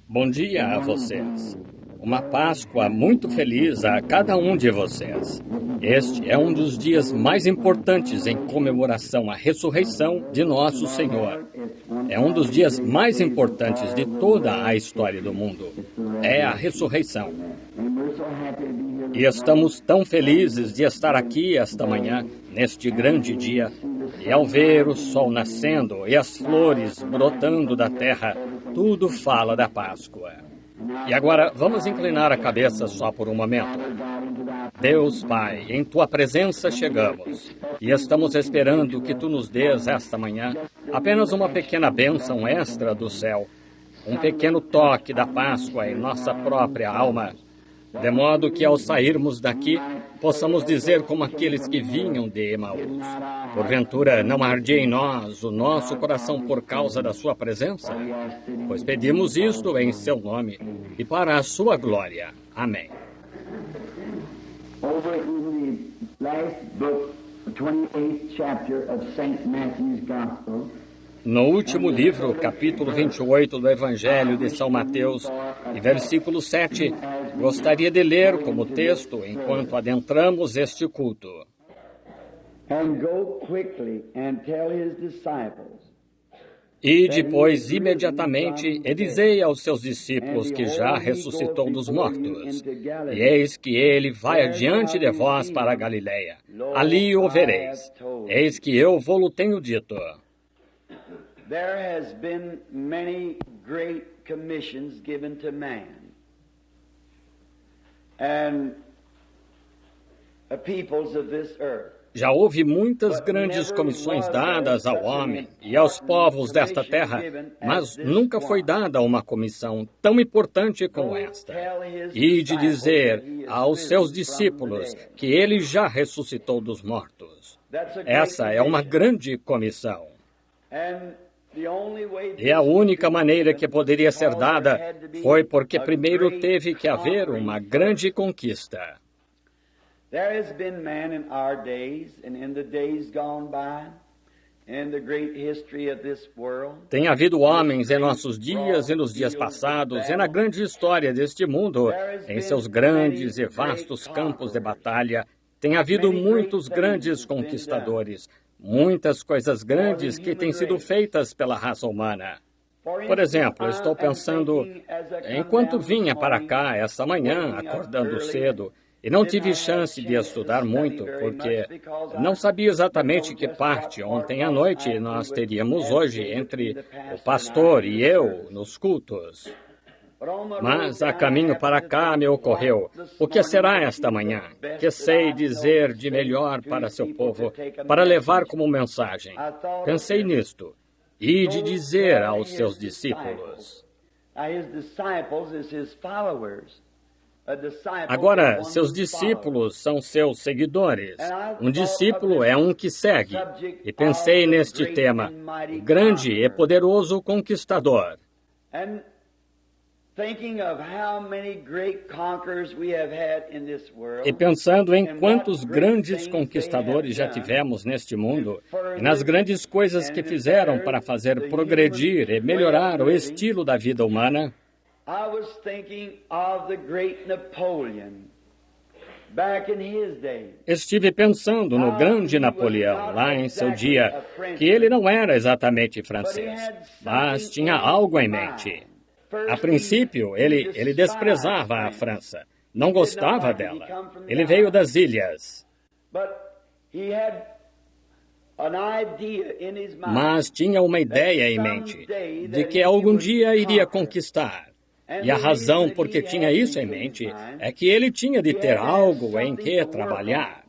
Bom dia a vocês. Uma Páscoa muito feliz a cada um de vocês. Este é um dos dias mais importantes em comemoração à ressurreição de nosso Senhor. É um dos dias mais importantes de toda a história do mundo. É a ressurreição. E estamos tão felizes de estar aqui esta manhã, neste grande dia, e ao ver o sol nascendo e as flores brotando da terra, tudo fala da Páscoa. E agora, vamos inclinar a cabeça só por um momento. Deus Pai, em Tua presença chegamos, e estamos esperando que Tu nos dês esta manhã apenas uma pequena bênção extra do céu, um pequeno toque da Páscoa em nossa própria alma, de modo que ao sairmos daqui, possamos dizer como aqueles que vinham de Emaús: porventura não ardia em nós o nosso coração por causa da sua presença? Pois pedimos isto em seu nome e para a sua glória. Amém. Over in the last book, 28th chapter of St. Matthew's Gospel, No último livro, capítulo 28 do Evangelho de São Mateus, e versículo 7, gostaria de ler como texto enquanto adentramos este culto. and go quickly and tell his disciples, E depois, imediatamente, e dizei aos seus discípulos que já ressuscitou dos mortos. E eis que ele vai adiante de vós para a Galileia. Ali o vereis. Eis que eu vou-lo tenho dito. there has been many great commissions given to man. And the peoples of this earth. Já houve muitas grandes comissões dadas ao homem e aos povos desta terra, mas nunca foi dada uma comissão tão importante como esta. E de dizer aos seus discípulos que ele já ressuscitou dos mortos. Essa é uma grande comissão. E a única maneira que poderia ser dada foi porque primeiro teve que haver uma grande conquista. There has been man in our days and in the days gone by, in the great history of this world. Tem havido homens em nossos dias e nos dias passados, e na grande história deste mundo, em seus grandes e vastos campos de batalha, tem havido muitos grandes conquistadores, muitas coisas grandes que têm sido feitas pela raça humana. Por exemplo, estou pensando, enquanto vinha para cá essa manhã, acordando cedo, e não tive chance de estudar muito, porque não sabia exatamente que parte ontem à noite nós teríamos hoje entre o pastor e eu nos cultos. Mas a caminho para cá me ocorreu: o que será esta manhã? Que sei dizer de melhor para seu povo, para levar como mensagem? Pensei nisto, e de dizer aos seus discípulos. Agora, seus discípulos são seus seguidores. Um discípulo é um que segue. E pensei neste tema: grande e poderoso conquistador. E pensando em quantos grandes conquistadores já tivemos neste mundo, e nas grandes coisas que fizeram para fazer progredir e melhorar o estilo da vida humana, I was thinking of the great Napoleon back in his day. estive pensando no grande Napoleão, lá em seu dia, que ele não era exatamente francês, mas tinha algo em mente. A princípio, ele desprezava a França, não gostava dela. Ele veio das ilhas, But he had an idea in his mind. mas tinha uma ideia em mente de que algum dia iria conquistar. E a razão por que tinha isso em mente é que ele tinha de ter algo em que trabalhar.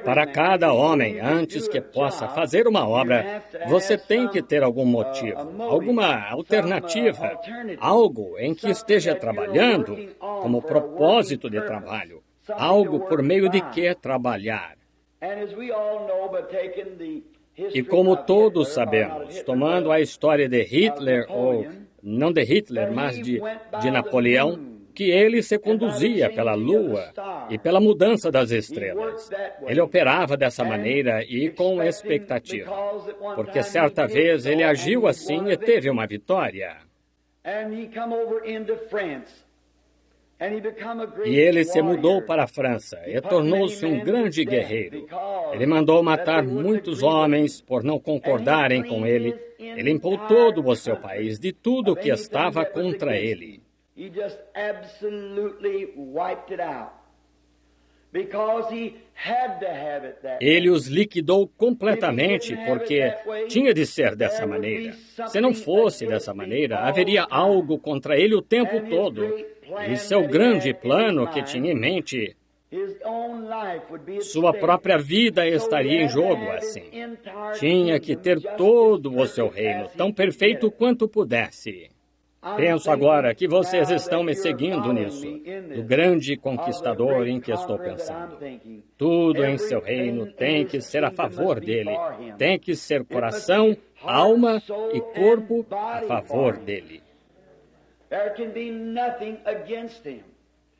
Para cada homem, antes que possa fazer uma obra, você tem que ter algum motivo, alguma alternativa, algo em que esteja trabalhando como propósito de trabalho, algo por meio de que trabalhar. E como todos sabemos, tomando a história de Hitler, ou não de Hitler, mas de Napoleão, que ele se conduzia pela lua e pela mudança das estrelas. Ele operava dessa maneira e com expectativa, porque certa vez ele agiu assim e teve uma vitória. And he come over into France. And he become a great E ele se warrior. mudou para a França e tornou-se um grande guerreiro. Ele mandou matar muitos homens por não concordarem com ele. Ele limpou todo o seu país de tudo que estava contra ele. He just absolutely wiped it out. Because he had to have it that way. Ele os liquidou completamente porque tinha de ser dessa maneira. Se não fosse dessa maneira, haveria algo contra ele o tempo todo. E seu grande plano que tinha em mente, sua própria vida estaria em jogo assim. Tinha que ter todo o seu reino tão perfeito quanto pudesse. Penso agora que vocês estão me seguindo nisso, do grande conquistador em que estou pensando. Tudo em seu reino tem que ser a favor dele. Tem que ser coração, alma e corpo a favor dele.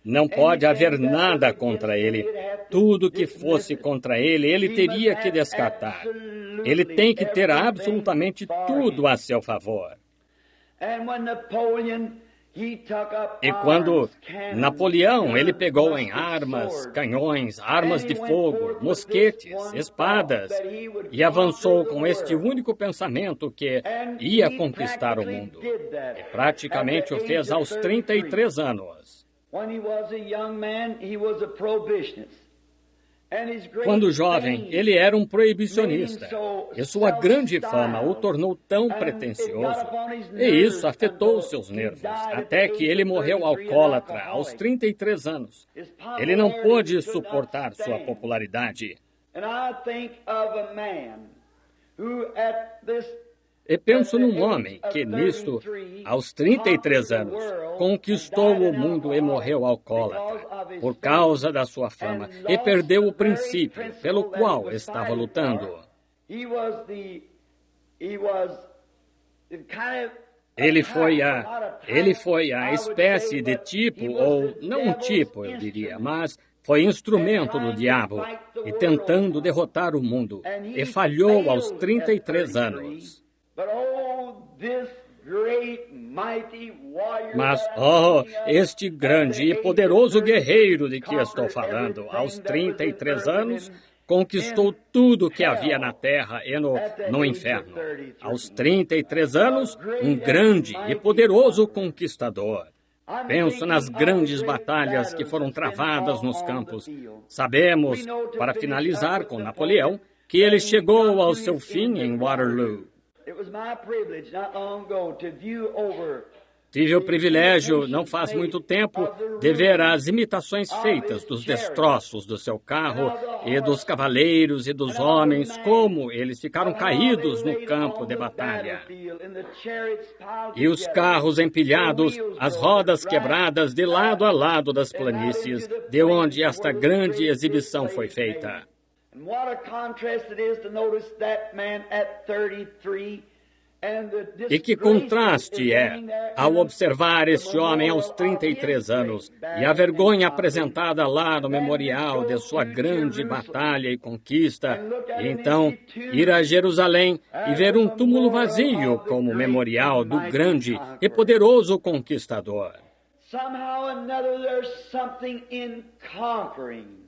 Não pode haver nada contra ele. Tudo que fosse contra ele, ele teria que descartar. Ele tem que ter absolutamente tudo a seu favor. E quando Napoleão, ele pegou em armas, canhões, armas de fogo, mosquetes, espadas, e avançou com este único pensamento que ia conquistar o mundo. E praticamente o fez aos 33 anos. Quando jovem, ele era um proibicionista, e sua grande fama o tornou tão pretensioso, e isso afetou seus nervos, até que ele morreu alcoólatra aos 33 anos. Ele não pôde suportar sua popularidade. E penso num homem que, nisto, aos 33 anos, conquistou o mundo e morreu alcoólatra, por causa da sua fama, e perdeu o princípio pelo qual estava lutando. Ele foi a espécie de tipo, ou não um tipo, eu diria, mas foi instrumento do diabo, e tentando derrotar o mundo, e falhou aos 33 anos. Mas, este grande e poderoso guerreiro de que estou falando, aos 33 anos, conquistou tudo que havia na terra e no inferno. Aos 33 anos, um grande e poderoso conquistador. Penso nas grandes batalhas que foram travadas nos campos. Sabemos, para finalizar com Napoleão, que ele chegou ao seu fim em Waterloo. Tive o privilégio, não faz muito tempo, de ver as imitações feitas dos destroços do seu carro e dos cavaleiros e dos homens, como eles ficaram caídos no campo de batalha. E os carros empilhados, as rodas quebradas de lado a lado das planícies, de onde esta grande exibição foi feita. And what a contrast it is to notice that man at 33 and the E que contraste é ao observar este homem aos 33 anos e a vergonha apresentada lá no memorial de sua grande batalha e conquista, e então ir a Jerusalém e ver um túmulo vazio como memorial do grande e poderoso conquistador. Somehow or another there's something in conquering.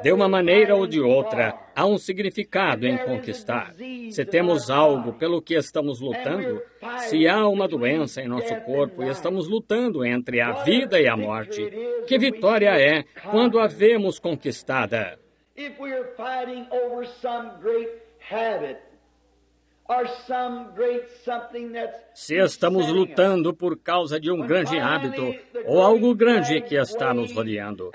De uma maneira ou de outra, há um significado em conquistar. Se temos algo pelo que estamos lutando, se há uma doença em nosso corpo e estamos lutando entre a vida e a morte, que vitória é quando a vemos conquistada? Se estamos lutando por causa de um grande hábito ou algo grande que está nos rodeando,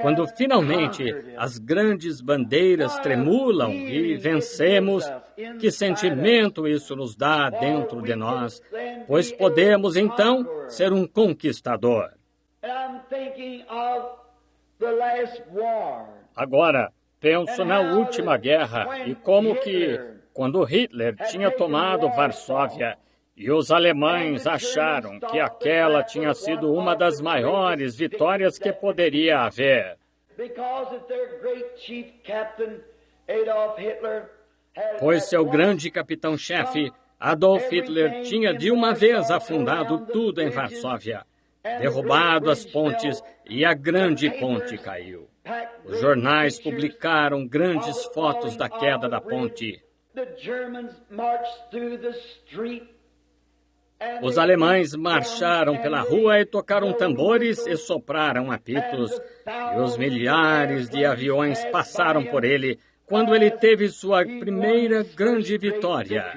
quando finalmente as grandes bandeiras tremulam e vencemos, que sentimento isso nos dá dentro de nós, pois podemos então ser um conquistador. Agora, penso na última guerra e como que, quando Hitler tinha tomado Varsóvia e os alemães acharam que aquela tinha sido uma das maiores vitórias que poderia haver. Pois seu grande capitão-chefe, Adolf Hitler tinha de uma vez afundado tudo em Varsóvia, derrubado as pontes e a grande ponte caiu. Os jornais publicaram grandes fotos da queda da ponte. Os alemães marcharam pela rua e tocaram tambores e sopraram apitos, e os milhares de aviões passaram por ele quando ele teve sua primeira grande vitória,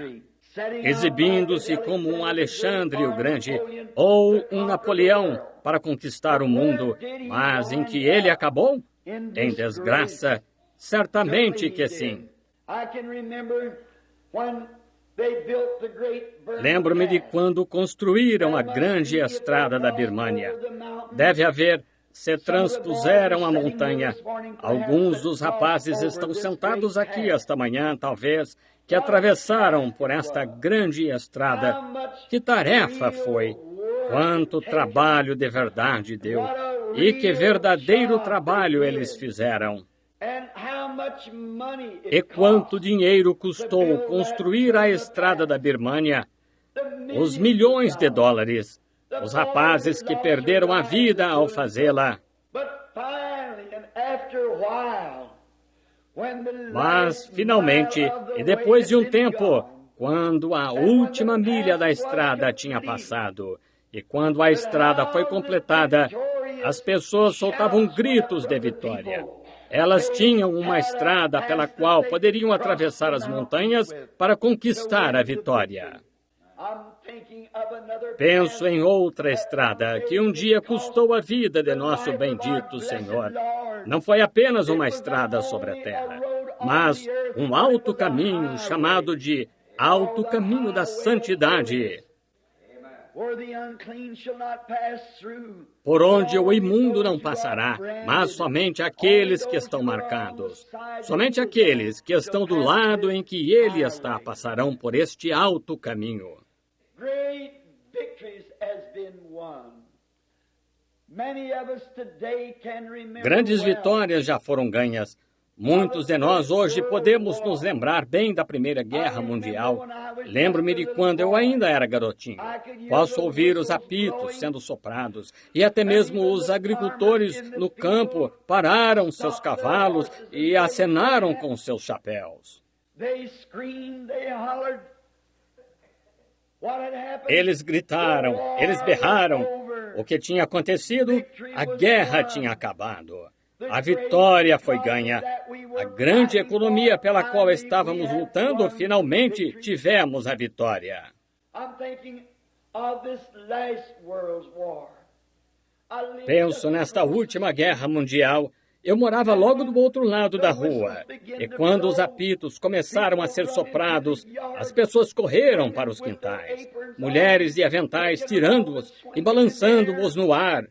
exibindo-se como um Alexandre o Grande ou um Napoleão para conquistar o mundo, mas em que ele acabou? Em desgraça? Certamente que sim. Lembro-me de quando construíram a grande estrada da Birmânia. Se transpuseram a montanha. Alguns dos rapazes estão sentados aqui esta manhã, talvez, que atravessaram por esta grande estrada. Que tarefa foi! Quanto trabalho de verdade deu! E que verdadeiro trabalho eles fizeram! E quanto dinheiro custou construir a estrada da Birmânia? Os milhões de dólares. Os rapazes que perderam a vida ao fazê-la. Mas, finalmente, e depois de um tempo, quando a última milha da estrada tinha passado, e quando a estrada foi completada, as pessoas soltavam gritos de vitória. Elas tinham uma estrada pela qual poderiam atravessar as montanhas para conquistar a vitória. Penso em outra estrada que um dia custou a vida de nosso bendito Senhor. Não foi apenas uma estrada sobre a terra, mas um alto caminho chamado de Alto Caminho da Santidade, por onde o imundo não passará, mas somente aqueles que estão marcados. Somente aqueles que estão do lado em que ele está passarão por este alto caminho. Grandes vitórias já foram ganhas. Muitos de nós hoje podemos nos lembrar bem da Primeira Guerra Mundial. Lembro-me de quando eu ainda era garotinho. Posso ouvir os apitos sendo soprados e até mesmo os agricultores no campo pararam seus cavalos e acenaram com seus chapéus. Eles gritaram, eles berraram. O que tinha acontecido? A guerra tinha acabado. A vitória foi ganha. A grande economia pela qual estávamos lutando, finalmente tivemos a vitória. Penso nesta última guerra mundial. Eu morava logo do outro lado da rua. E quando os apitos começaram a ser soprados, as pessoas correram para os quintais. Mulheres de aventais tirando-os e balançando-os no ar.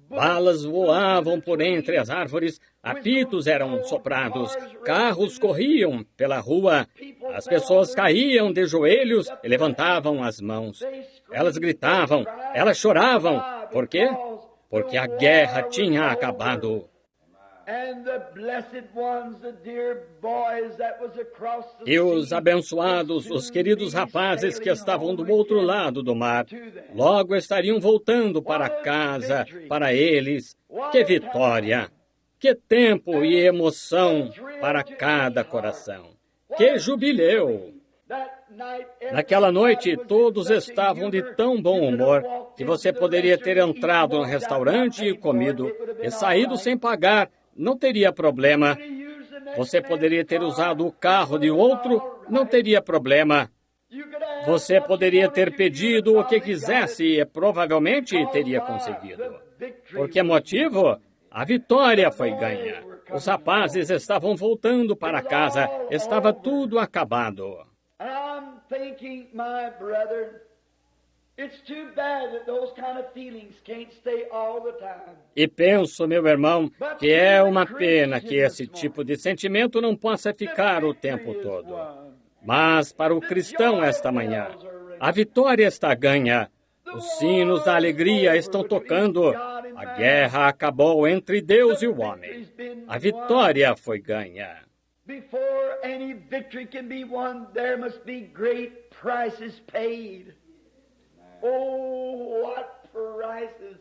Balas voavam por entre as árvores, apitos eram soprados, carros corriam pela rua, as pessoas caíam de joelhos e levantavam as mãos. Elas gritavam, elas choravam. Por quê? Porque a guerra tinha acabado. E os abençoados, os queridos rapazes que estavam do outro lado do mar, logo estariam voltando para casa, para eles. Que vitória! Que tempo e emoção para cada coração! Que jubileu! Naquela noite, todos estavam de tão bom humor que você poderia ter entrado no restaurante e comido e saído sem pagar. Não teria problema. Você poderia ter usado o carro de outro, não teria problema. Você poderia ter pedido o que quisesse e provavelmente teria conseguido. Por que motivo? A vitória foi ganha. Os rapazes estavam voltando para casa. Estava tudo acabado. E penso, meu irmão, que é uma pena que esse tipo de sentimento não possa ficar o tempo todo. Mas para o cristão esta manhã, a vitória está ganha. Os sinos da alegria estão tocando. A guerra acabou entre Deus e o homem. A vitória foi ganha. Before any victory can be won, there must be great prices paid. Oh, what prices!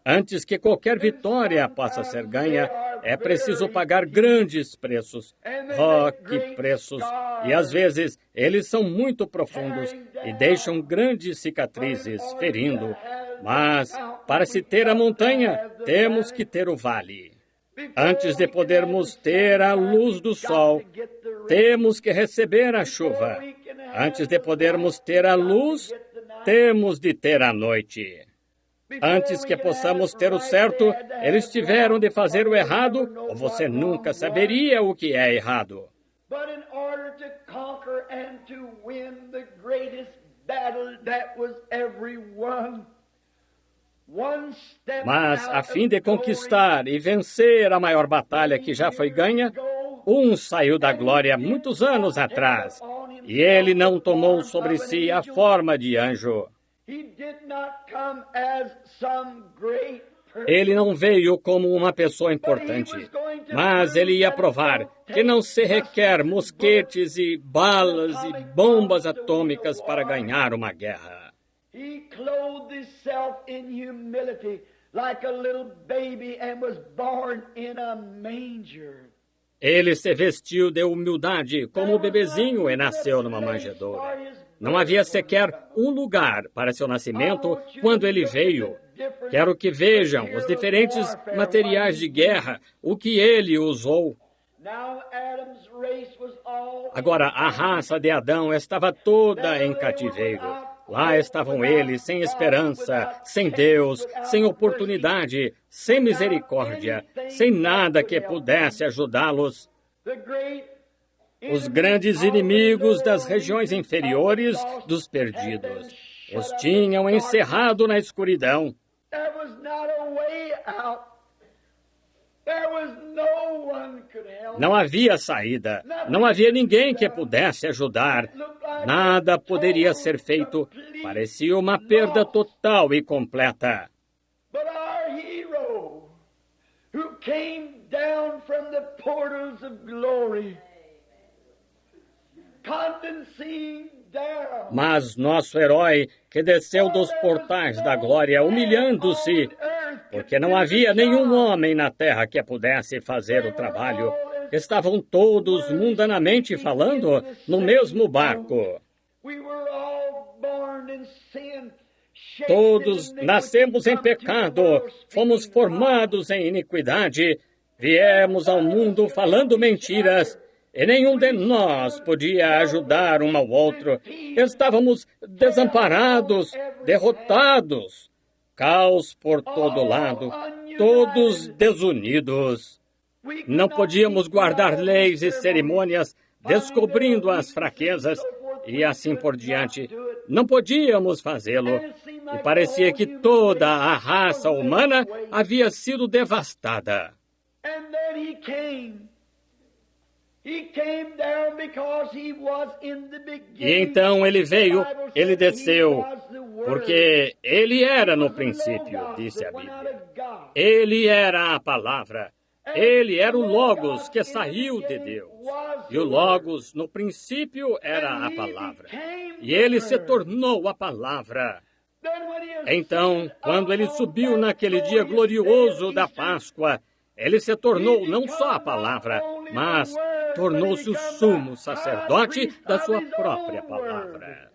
Antes que qualquer vitória possa ser ganha, é preciso pagar grandes preços. Oh, que preços! E às vezes eles são muito profundos e deixam grandes cicatrizes, ferindo. Mas, para se ter a montanha, temos que ter o vale. Antes de podermos ter a luz do sol, temos que receber a chuva. Antes de podermos ter a luz, temos de ter a noite. Antes que possamos ter o certo, eles tiveram de fazer o errado, ou você nunca saberia o que é errado. But in order to conquer and to win the greatest battle that was ever won, one step Mas, a out fim of de conquistar e vencer a maior batalha que já foi ganha, um saiu da glória muitos anos atrás, e ele não tomou sobre si a forma de anjo. He did not come as some great person. Ele não veio como uma pessoa importante, mas ele ia provar que não se requer mosquetes e balas e bombas atômicas para ganhar uma guerra. He clothed himself in humility like a little baby and was born in a manger. Ele se vestiu de humildade como o bebezinho e nasceu numa manjedoura. Não havia sequer um lugar para seu nascimento quando ele veio. Quero que vejam os diferentes materiais de guerra, o que ele usou. Agora, a raça de Adão estava toda em cativeiro. Lá estavam eles, sem esperança, sem Deus, sem oportunidade, sem misericórdia, sem nada que pudesse ajudá-los. Os grandes inimigos das regiões inferiores dos perdidos os tinham encerrado na escuridão. Não havia saída, não havia ninguém que pudesse ajudar. Nada poderia ser feito. Parecia uma perda total e completa. But our hero, who came down from the portals of glory, condescending down, Mas nosso herói, que desceu dos portais da glória, humilhando-se, porque não havia nenhum homem na terra que pudesse fazer o trabalho. Estavam todos, mundanamente falando, no mesmo barco. we were all born in sin. shaped Todos in iniquity, nascemos em come to the pecado, world fomos speaking formados em iniquidade, viemos ao mundo falando mentiras, e nenhum de nós podia ajudar um ao outro. Estávamos desamparados, derrotados, caos por todo lado, todos desunidos. We could Não not podíamos keep guardar our leis e ceremonies, cerimônias, descobrindo as fraquezas e assim por diante. Não podíamos fazê-lo. E parecia que toda a raça humana havia sido devastada. And then he came. He came down because he was in the beginning. E então ele veio, The Bible ele said he desceu, was the Word. porque ele era no He was the princípio, Logos disse a that went out Bíblia. of God. Ele era a palavra. Ele era o Logos que saiu de Deus. E o Logos, no princípio, era a palavra. E ele se tornou a palavra. Then when he Então, ascended quando ele upon subiu that naquele dia glorious glorioso day of da Easter, Páscoa, ele se tornou não só a palavra, mas tornou-se o sumo sacerdote da sua própria palavra.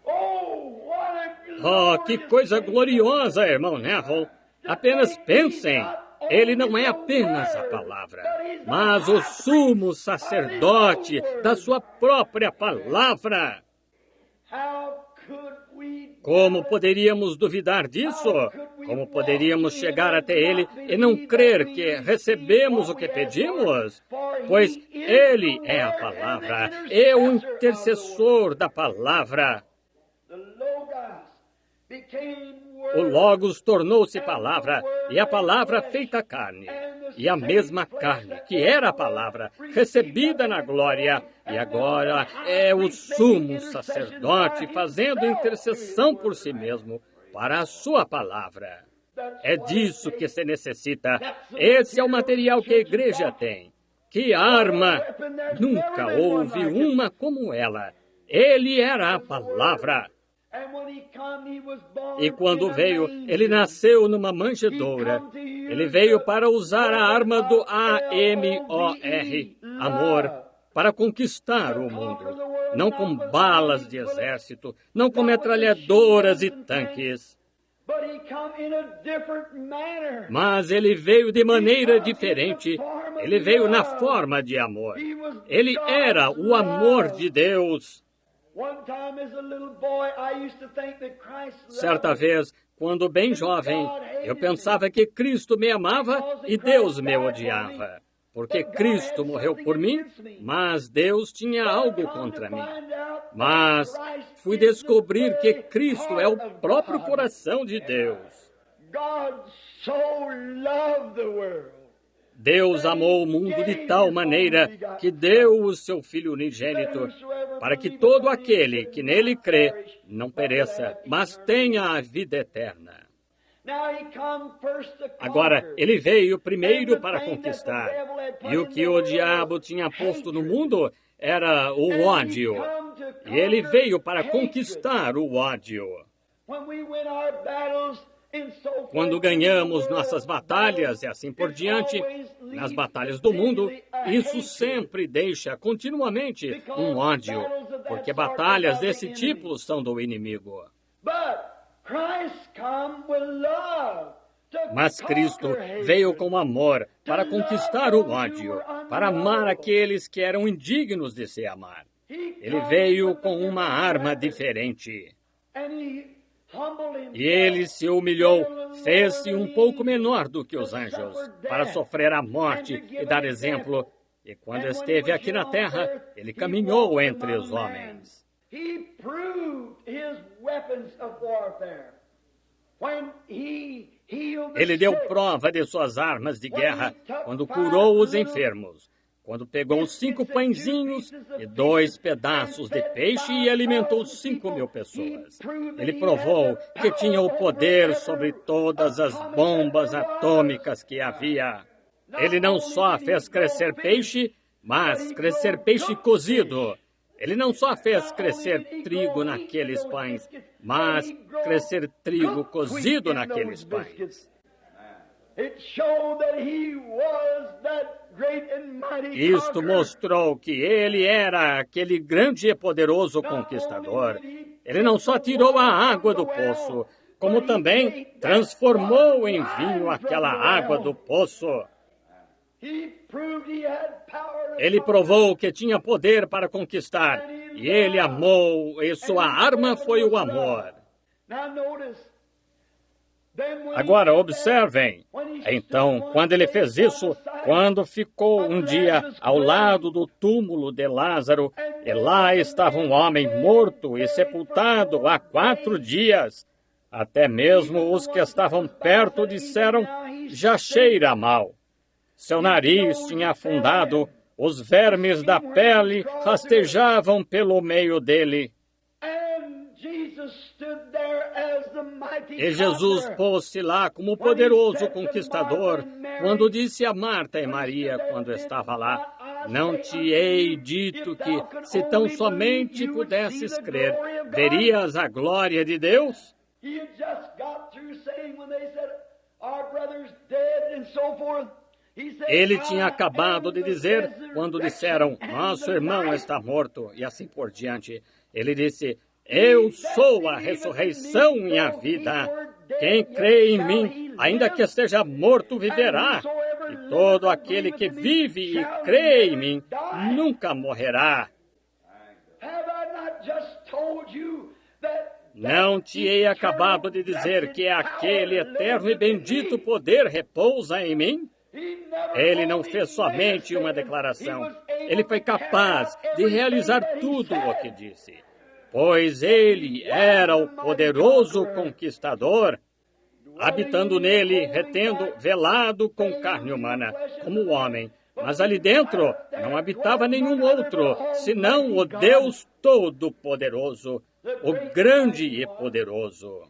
Oh, what a Oh, que coisa gloriosa, irmão Neville! Apenas pensem, ele não é apenas a palavra, mas o sumo sacerdote da sua própria palavra. How could we Como poderíamos duvidar disso? Como poderíamos chegar até ele e não crer que recebemos o que pedimos? Pois ele é a palavra, é o intercessor da palavra. the Logos became O word, Logos tornou-se palavra, e a palavra feita carne. E a mesma carne, que era a palavra, recebida na glória, e agora é o sumo sacerdote fazendo intercessão por si mesmo, para a sua palavra. É disso que se necessita. Esse é o material que a igreja tem. Que arma! Nunca houve uma como ela. Ele era a palavra. E quando veio, ele nasceu numa manjedoura. Ele veio para usar a arma do A-M-O-R, amor, para conquistar o mundo. Não com balas de exército, não com metralhadoras e tanques. Mas ele veio de maneira diferente. Ele veio na forma de amor. Ele era o amor de Deus. Certa vez, quando bem jovem, eu pensava que Cristo me amava e Deus me odiava. Porque Cristo morreu por mim, mas Deus tinha algo contra mim. Mas fui descobrir que Cristo é o próprio coração de Deus. Deus amou o mundo de tal maneira que deu o seu Filho unigênito, para que todo aquele que nele crê não pereça, mas tenha a vida eterna. Agora, ele veio primeiro para conquistar, e o que o diabo tinha posto no mundo era o ódio. E ele veio para conquistar o ódio. Quando ganhamos nossas batalhas e assim por diante, nas batalhas do mundo, isso sempre deixa continuamente um ódio, porque batalhas desse tipo são do inimigo. Mas Cristo veio com amor para conquistar o ódio, para amar aqueles que eram indignos de se amar. Ele veio com uma arma diferente. E ele se humilhou, fez-se um pouco menor do que os anjos, para sofrer a morte e dar exemplo. E quando esteve aqui na terra, ele caminhou entre os homens. Ele deu prova de suas armas de guerra quando curou os enfermos, quando pegou 5 pãezinhos e 2 pedaços de peixe e alimentou 5.000 pessoas. Ele provou que tinha o poder sobre todas as bombas atômicas que havia. Ele não só fez crescer peixe, mas crescer peixe cozido. Ele não só fez crescer trigo naqueles pães, mas crescer trigo cozido naqueles pães. Isto mostrou que ele era aquele grande e poderoso conquistador. Ele não só tirou a água do poço, como também transformou em vinho aquela água do poço. Ele provou que tinha poder para conquistar, e ele amou, e sua arma foi o amor. Agora, observem. Então, quando ele fez isso, quando ficou um dia ao lado do túmulo de Lázaro, e lá estava um homem morto e sepultado há 4 dias, até mesmo os que estavam perto disseram, já cheira mal. Seu nariz tinha afundado, os vermes da pele rastejavam pelo meio dele. E Jesus pôs-se lá como poderoso conquistador, quando disse a Marta e Maria, quando estava lá, não te hei dito que, se tão somente pudesses crer, verias a glória de Deus? Ele tinha acabado de dizer, quando disseram, nosso irmão está morto, e assim por diante. Ele disse, eu sou a ressurreição e a vida. Quem crê em mim, ainda que esteja morto, viverá. E todo aquele que vive e crê em mim, nunca morrerá. Não te hei acabado de dizer que aquele eterno e bendito poder repousa em mim? Ele não fez somente uma declaração. Ele foi capaz de realizar tudo o que disse. Pois ele era o poderoso conquistador, habitando nele, retendo, velado com carne humana, como homem. Mas ali dentro não habitava nenhum outro, senão o Deus Todo-Poderoso, o grande e poderoso.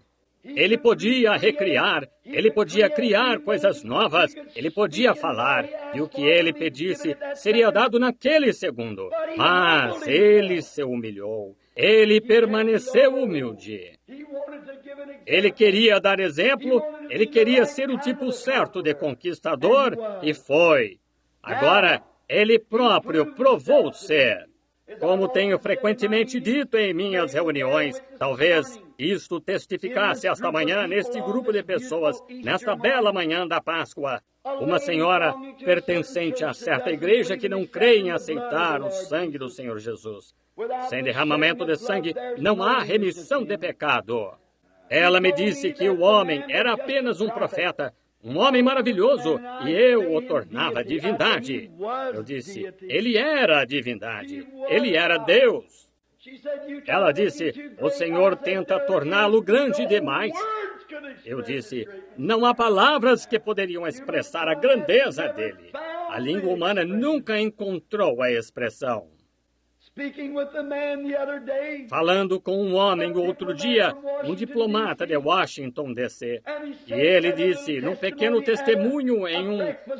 Ele podia recriar, ele podia criar coisas novas, ele podia falar, e o que ele pedisse seria dado naquele segundo. Mas ele se humilhou, ele permaneceu humilde. Ele queria dar exemplo, ele queria ser o tipo certo de conquistador, e foi. Agora, ele próprio provou ser. Como tenho frequentemente dito em minhas reuniões, talvez isto testificasse esta manhã neste grupo de pessoas, nesta bela manhã da Páscoa. Uma senhora pertencente a certa igreja que não crê em aceitar o sangue do Senhor Jesus. Sem derramamento de sangue, não há remissão de pecado. Ela me disse que o homem era apenas um profeta, um homem maravilhoso, e eu o tornava divindade. Eu disse, ele era a divindade, ele era Deus. Ela disse, o Senhor tenta torná-lo grande demais. Eu disse, não há palavras que poderiam expressar a grandeza dele. A língua humana nunca encontrou a expressão. Falando com um homem outro dia, um diplomata de Washington, D.C., e ele disse, num pequeno testemunho em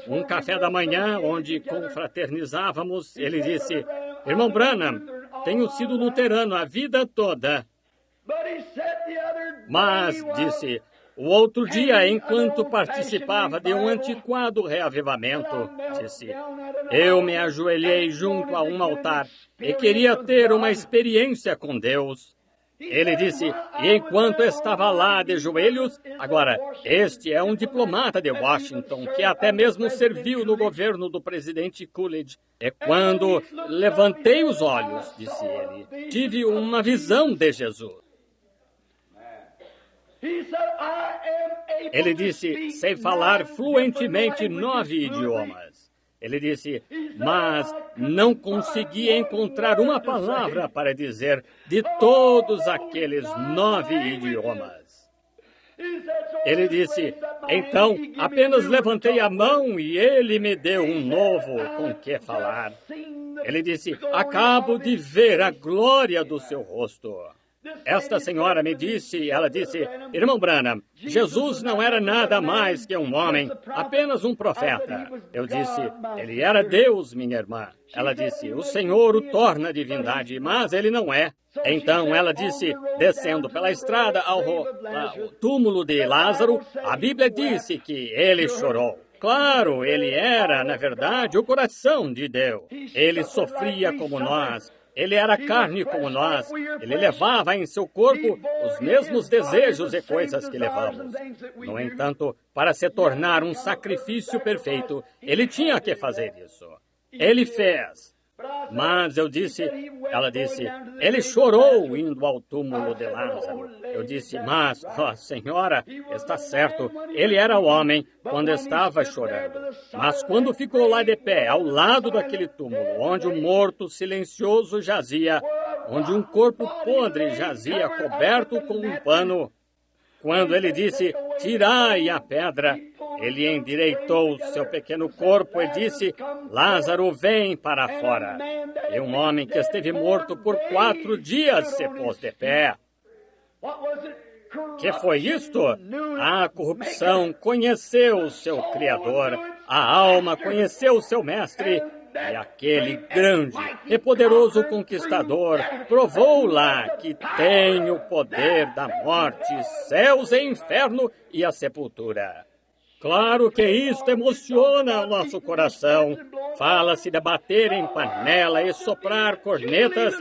um café da manhã, onde confraternizávamos, ele disse, irmão Branham, tenho sido luterano a vida toda. Mas, disse, o outro dia, enquanto participava de um antiquado reavivamento, disse, eu me ajoelhei junto a um altar e queria ter uma experiência com Deus. Ele disse, e enquanto estava lá de joelhos, agora, este é um diplomata de Washington, que até mesmo serviu no governo do presidente Coolidge. E quando levantei os olhos, disse ele, tive uma visão de Jesus. Ele disse, sei falar fluentemente 9 idiomas. Ele disse, mas não consegui encontrar uma palavra para dizer de todos aqueles 9 idiomas. Ele disse, então apenas levantei a mão e ele me deu um novo com que falar. Ele disse, acabo de ver a glória do seu rosto. Esta senhora me disse, ela disse, irmão Branham, Jesus não era nada mais que um homem, apenas um profeta. Eu disse, ele era Deus, minha irmã. Ela disse, o Senhor o torna divindade, mas ele não é. Então ela disse, descendo pela estrada ao túmulo de Lázaro, a Bíblia disse que ele chorou. Claro, ele era, na verdade, o coração de Deus. Ele sofria como nós. Ele era carne como nós. Ele levava em seu corpo os mesmos desejos e coisas que levamos. No entanto, para se tornar um sacrifício perfeito, ele tinha que fazer isso. Ele fez. Mas eu disse, ela disse, ele chorou indo ao túmulo de Lázaro. Eu disse, mas, senhora, está certo, ele era homem quando estava chorando. Mas quando ficou lá de pé, ao lado daquele túmulo, onde um morto silencioso jazia, onde um corpo podre jazia coberto com um pano, quando ele disse, tirai a pedra, ele endireitou seu pequeno corpo e disse, Lázaro, vem para fora. E um homem que esteve morto por 4 dias se pôs de pé. Que foi isto? A corrupção conheceu o seu Criador, a alma conheceu o seu Mestre, e aquele grande e poderoso conquistador provou lá que tem o poder da morte, céus e inferno e a sepultura. Claro que isto emociona o nosso coração. Fala-se de bater em panela e soprar cornetas.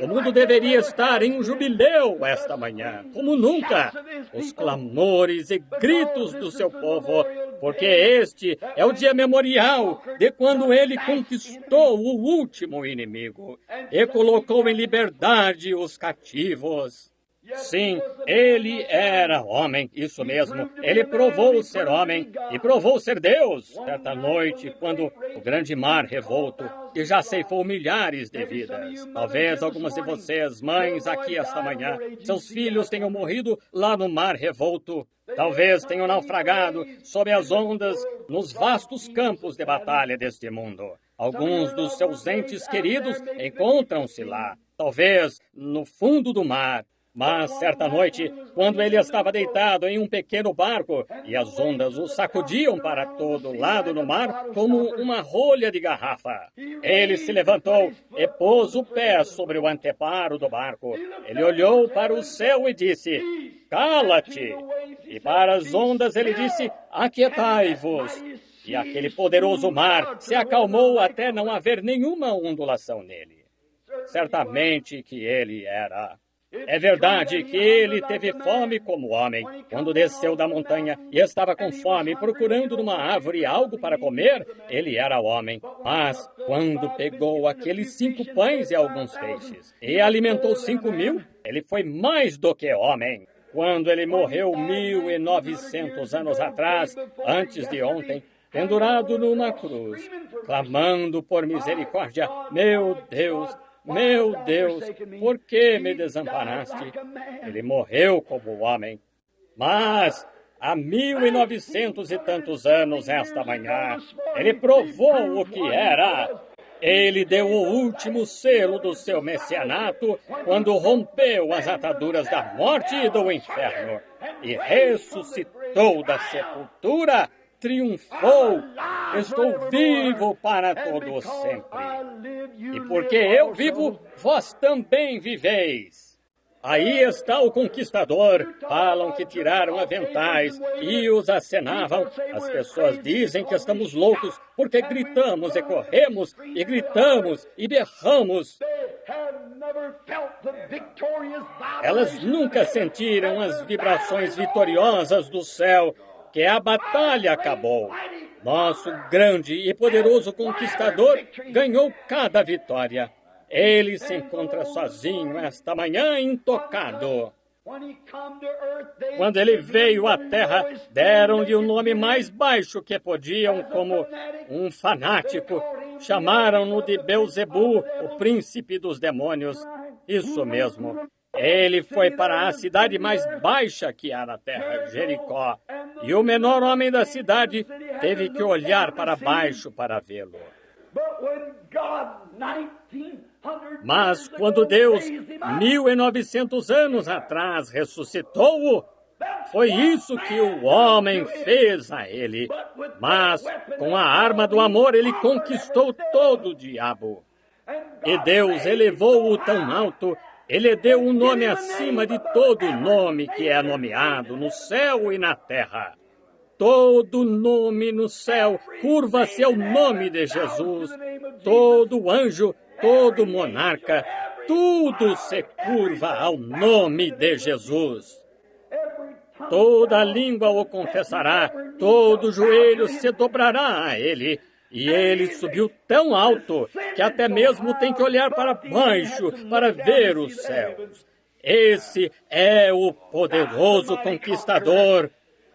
O mundo deveria estar em um jubileu esta manhã, como nunca. Os clamores e gritos do seu povo, porque este é o dia memorial de quando ele conquistou o último inimigo e colocou em liberdade os cativos. Sim, ele era homem, isso mesmo. Ele provou ser homem e provou ser Deus. Certa noite, quando o grande mar revolto, que já ceifou milhares de vidas. Talvez algumas de vocês, mães, aqui esta manhã, seus filhos tenham morrido lá no mar revolto. Talvez tenham naufragado sob as ondas nos vastos campos de batalha deste mundo. Alguns dos seus entes queridos encontram-se lá, talvez no fundo do mar. Mas, certa noite, quando ele estava deitado em um pequeno barco e as ondas o sacudiam para todo lado no mar como uma rolha de garrafa, ele se levantou e pôs o pé sobre o anteparo do barco. Ele olhou para o céu e disse: "Cala-te!" E para as ondas ele disse: "Aquietai-vos!" E aquele poderoso mar se acalmou até não haver nenhuma ondulação nele. Certamente que ele era. É verdade que ele teve fome como homem. Quando desceu da montanha e estava com fome, procurando numa árvore algo para comer, ele era homem. Mas, quando pegou aqueles 5 pães e alguns peixes e alimentou 5.000, ele foi mais do que homem. Quando ele morreu 1.900 anos atrás, antes de ontem, pendurado numa cruz, clamando por misericórdia: "Meu Deus, por que me desamparaste?" Ele morreu como homem. Mas, há 1.900 e tantos anos esta manhã, ele provou o que era. Ele deu o último selo do seu messianato quando rompeu as ataduras da morte e do inferno e ressuscitou da sepultura. Triunfou. Estou vivo para todo sempre. E porque eu vivo, vós também viveis. Aí está o conquistador. Falam que tiraram aventais e os acenavam. As pessoas dizem que estamos loucos porque gritamos e corremos e gritamos e berramos. Elas nunca sentiram as vibrações vitoriosas do céu, que a batalha acabou. Nosso grande e poderoso conquistador ganhou cada vitória. Ele se encontra sozinho esta manhã, intocado. Quando ele veio à terra, deram-lhe o nome mais baixo que podiam, como um fanático. Chamaram-no de Belzebu, o príncipe dos demônios. Isso mesmo. Ele foi para a cidade mais baixa que há na terra, Jericó. E o menor homem da cidade teve que olhar para baixo para vê-lo. Mas quando Deus, 1.900 anos atrás, ressuscitou-o, foi isso que o homem fez a ele. Mas, com a arma do amor, ele conquistou todo o diabo. E Deus elevou-o tão alto, ele deu um nome acima de todo nome que é nomeado no céu e na terra. Todo nome no céu curva-se ao nome de Jesus. Todo anjo, todo monarca, tudo se curva ao nome de Jesus. Toda língua o confessará, todo joelho se dobrará a ele. E ele subiu tão alto que até mesmo tem que olhar para baixo para ver os céus. Esse é o poderoso conquistador.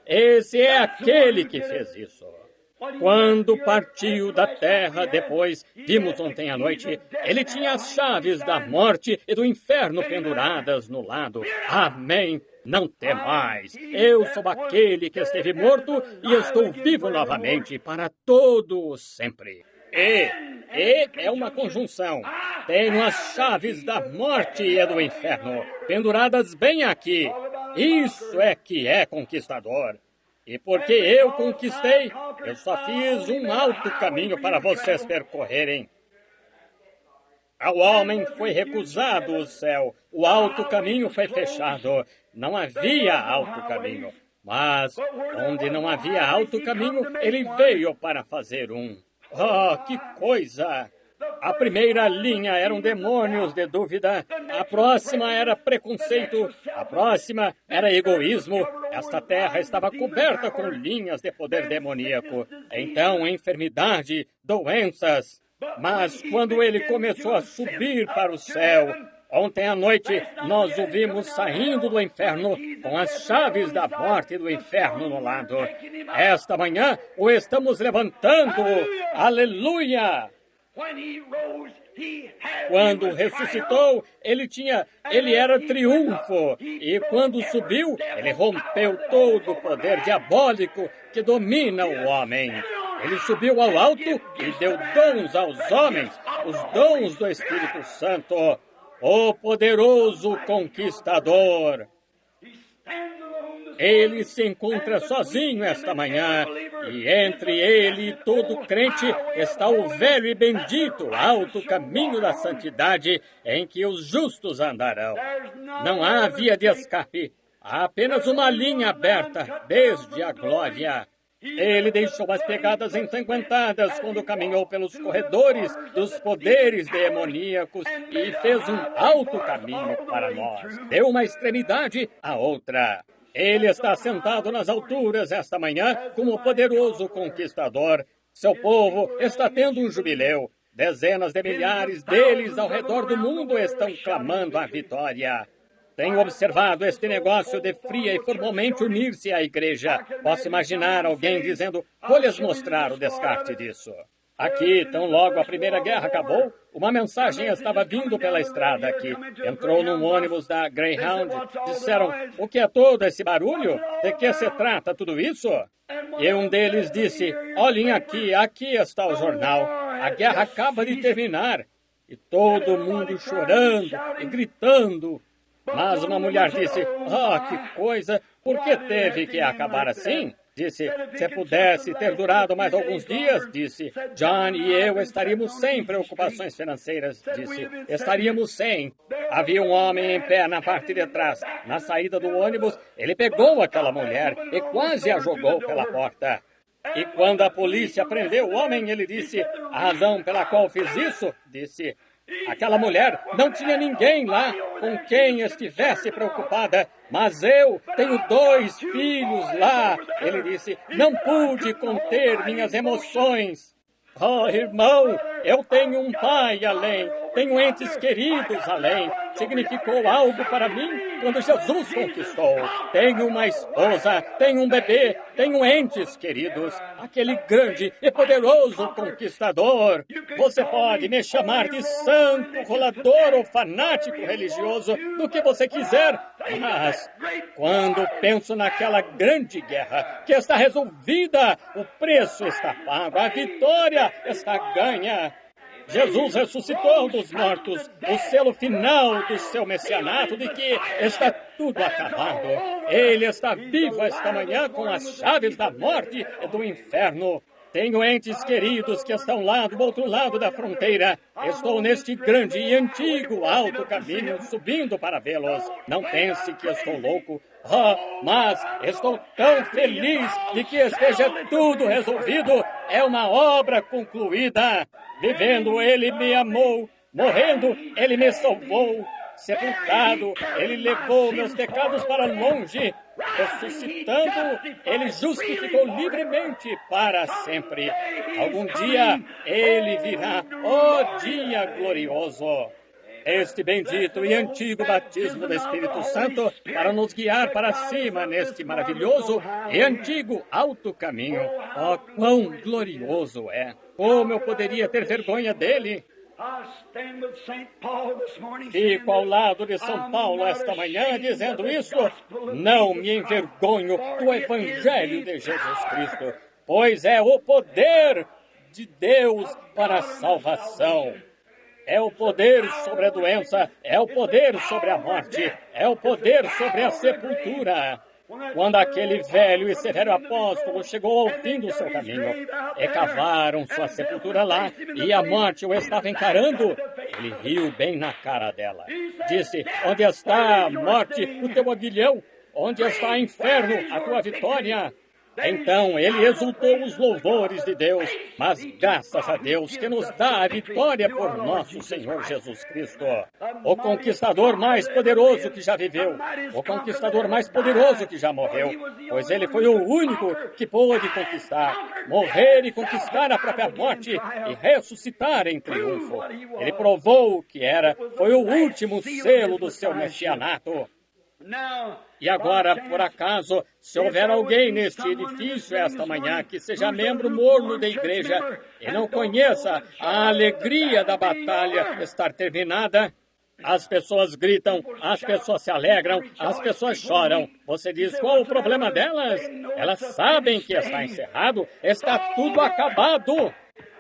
Esse é aquele que fez isso. Quando partiu da terra, depois, vimos ontem à noite, ele tinha as chaves da morte e do inferno penduradas no lado. Amém. Não temais. Eu sou aquele que esteve morto e estou vivo novamente para todo sempre. E é uma conjunção. Tenho as chaves da morte e do inferno penduradas bem aqui. Isso é que é conquistador. E porque eu conquistei, eu só fiz um alto caminho para vocês percorrerem. Ao homem foi recusado o céu, o alto caminho foi fechado. Não havia alto caminho. Mas, onde não havia alto caminho, ele veio para fazer um. Oh, que coisa! A primeira linha eram demônios de dúvida, a próxima era preconceito, a próxima era egoísmo. Esta terra estava coberta com linhas de poder demoníaco. Então, enfermidade, doenças. Mas quando ele começou a subir para o céu, ontem à noite nós o vimos saindo do inferno com as chaves da morte e do inferno no lado. Esta manhã o estamos levantando. Aleluia! Quando ressuscitou, ele era triunfo. E quando subiu, ele rompeu todo o poder diabólico que domina o homem. Ele subiu ao alto e deu dons aos homens, os dons do Espírito Santo. o poderoso conquistador. Ele se encontra sozinho esta manhã, e entre ele e todo crente está o velho e bendito alto caminho da santidade em que os justos andarão. Não há via de escape, há apenas uma linha aberta desde a glória. Ele deixou as pegadas ensanguentadas quando caminhou pelos corredores dos poderes demoníacos e fez um alto caminho para nós. Deu uma extremidade à outra. Ele está sentado nas alturas esta manhã como o poderoso conquistador. Seu povo está tendo um jubileu. Dezenas de milhares deles ao redor do mundo estão clamando a vitória. Tenho observado este negócio de fria e formalmente unir-se à igreja. Posso imaginar alguém dizendo, vou lhes mostrar o descarte disso. Aqui, tão logo a Primeira Guerra acabou, uma mensagem estava vindo pela estrada aqui. Entrou num ônibus da Greyhound. Disseram, o que é todo esse barulho? De que se trata tudo isso? E um deles disse, olhem aqui está o jornal. A guerra acaba de terminar. E todo mundo chorando e gritando. Mas uma mulher disse, que coisa, por que teve que acabar assim? Disse, se pudesse ter durado mais alguns dias, disse, John e eu estaríamos sem preocupações financeiras, disse, estaríamos sem. Havia um homem em pé na parte de trás. Na saída do ônibus, ele pegou aquela mulher e quase a jogou pela porta. E quando a polícia prendeu o homem, ele disse, a razão pela qual fiz isso, disse, aquela mulher não tinha ninguém lá com quem estivesse preocupada, mas eu tenho 2 filhos lá. Ele disse, não pude conter minhas emoções. Irmão, eu tenho um pai além, tenho entes queridos além. Significou algo para mim quando Jesus conquistou. Tenho uma esposa, tenho um bebê, tenho entes queridos. Aquele grande e poderoso conquistador. Você pode me chamar de santo, rolador ou fanático religioso, do que você quiser. Mas, quando penso naquela grande guerra que está resolvida, o preço está pago, a vitória está ganha. Jesus ressuscitou dos mortos, o selo final do seu messianato de que está tudo acabado. Ele está vivo esta manhã com as chaves da morte e do inferno. Tenho entes queridos que estão lá do outro lado da fronteira. Estou neste grande e antigo alto caminho subindo para vê-los. Não pense que estou louco. Mas estou tão feliz de que esteja tudo resolvido. É uma obra concluída. Vivendo, Ele me amou. Morrendo, Ele me salvou. Sepultado, Ele levou meus pecados para longe. Ressuscitando, Ele justificou livremente para sempre. Algum dia, Ele virá, dia glorioso. Este bendito e antigo batismo do Espírito Santo para nos guiar para cima neste maravilhoso e antigo alto caminho. Quão glorioso é! Como eu poderia ter vergonha dele? Fico ao lado de São Paulo esta manhã dizendo isso. Não me envergonho do Evangelho de Jesus Cristo, pois é o poder de Deus para a salvação. É o poder sobre a doença, é o poder sobre a morte, é o poder sobre a sepultura. Quando aquele velho e severo apóstolo chegou ao fim do seu caminho, e cavaram sua sepultura lá, e a morte o estava encarando, ele riu bem na cara dela. Disse, onde está, morte, o teu aguilhão? Onde está, inferno, a tua vitória? Então ele exultou os louvores de Deus, mas graças a Deus que nos dá a vitória por nosso Senhor Jesus Cristo. O conquistador mais poderoso que já viveu, o conquistador mais poderoso que já morreu, pois ele foi o único que pôde conquistar, morrer e conquistar a própria morte e ressuscitar em triunfo. Ele provou o que era, foi o último selo do seu messianato. E agora, por acaso, se houver alguém neste edifício esta manhã que seja membro morno da igreja e não conheça a alegria da batalha estar terminada, as pessoas gritam, as pessoas se alegram, as pessoas choram. Você diz, qual o problema delas? Elas sabem que está encerrado, está tudo acabado.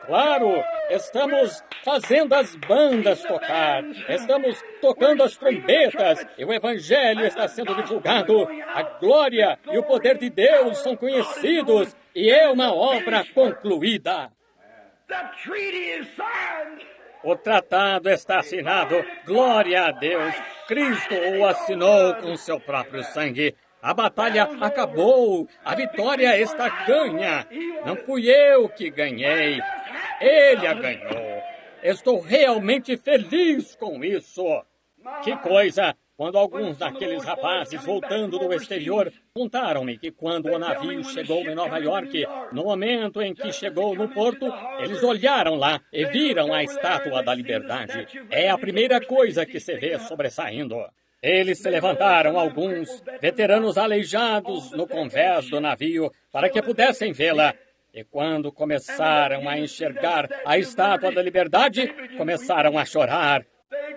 Claro, estamos fazendo as bandas tocar, estamos tocando as trombetas, e o Evangelho está sendo divulgado, a glória e o poder de Deus são conhecidos, e é uma obra concluída. O tratado está assinado, glória a Deus, Cristo o assinou com seu próprio sangue. A batalha acabou, a vitória está ganha. Não fui eu que ganhei, ele a ganhou. Estou realmente feliz com isso. Que coisa! Quando alguns daqueles rapazes, voltando do exterior, contaram-me que quando o navio chegou em Nova York, no momento em que chegou no porto, eles olharam lá e viram a Estátua da Liberdade. É a primeira coisa que se vê sobressaindo. Eles se levantaram, alguns veteranos aleijados no convés do navio, para que pudessem vê-la. E quando começaram a enxergar a Estátua da Liberdade, começaram a chorar.